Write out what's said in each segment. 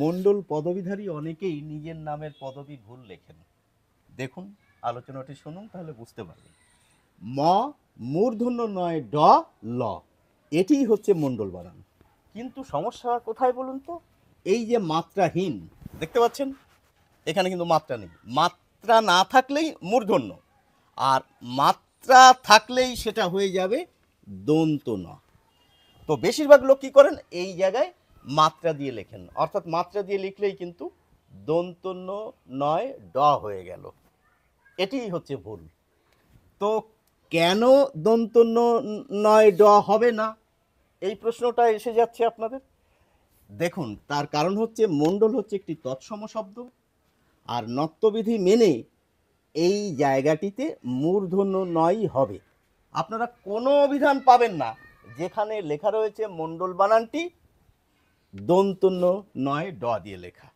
মণ্ডল পদবীধারী অনেকেই নিজের নামের পদবী ভুল লেখেন। দেখুন, আলোচনাটি শুনুন, তাহলে বুঝতে পারবেন। ম মূর্ধন্য নয় ড ল, এটিই হচ্ছে মণ্ডল বানান। কিন্তু সমস্যা কোথায় বলুন তো? এই যে মাত্রাহীন, দেখতে পাচ্ছেন এখানে কিন্তু মাত্রা নেই। মাত্রা না থাকলেই মূর্ধন্য, আর মাত্রা থাকলেই সেটা হয়ে যাবে দন্ত ন। তো বেশিরভাগ লোক কী করেন, এই জায়গায় মাত্রা দিয়ে লেখেন, অর্থাৎ মাত্রা দিয়ে লিখলেই কিন্তু দন্তন্য নয় ড হয়ে গেল। এটিই হচ্ছে ভুল। তো কেন দন্তন্য নয় ড হবে না, এই প্রশ্নটা এসে যাচ্ছে আপনাদের। দেখুন, তার কারণ হচ্ছে মণ্ডল হচ্ছে একটি তৎসম শব্দ, আর নত্যবিধি মেনে এই জায়গাটিতে মূর্ধন্য নয়ই হবে। আপনারা কোনো অভিধান পাবেন না যেখানে লেখা রয়েছে মণ্ডল বানানটি দন্তন্য নয় ড দিয়ে লেখা।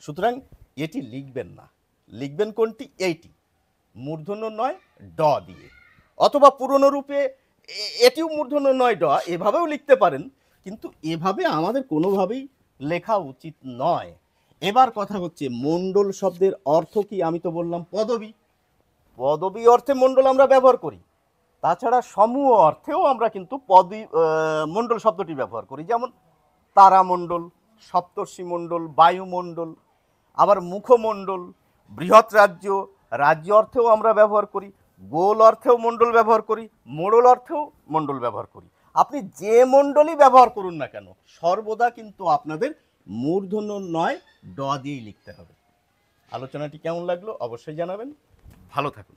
সুতরাং এটি লিখবেন না, লিখবেন কোনটি? এইটি, মূর্ধন্য নয় ড দিয়ে। অথবা পুরনো রূপে এটিও মূর্ধন্য নয় ড, এভাবেও লিখতে পারেন, কিন্তু এভাবে আমাদের কোনোভাবেই লেখা উচিত নয়। এবার কথা হচ্ছে, মণ্ডল শব্দের অর্থ কি? আমি তো বললাম পদবী। পদবী অর্থে মণ্ডল আমরা ব্যবহার করি, তাছাড়া সমূহ অর্থেও আমরা কিন্তু মণ্ডল শব্দটি ব্যবহার করি। যেমন তারামণ্ডল, সপ্তর্ষিমণ্ডল, বায়ুমণ্ডল, আবার মুখমণ্ডল, বৃহৎ রাজ্য, রাজ্য অর্থেও আমরা ব্যবহার করি, গোল অর্থেও মণ্ডল ব্যবহার করি, মোড়ল অর্থেও মণ্ডল ব্যবহার করি। আপনি যে মণ্ডলই ব্যবহার করুন না কেন, সর্বদা কিন্তু আপনাদের মূর্ধন্য নয় ড দিয়েই লিখতে হবে। আলোচনাটি কেমন লাগলো অবশ্যই জানাবেন। ভালো থাকুন।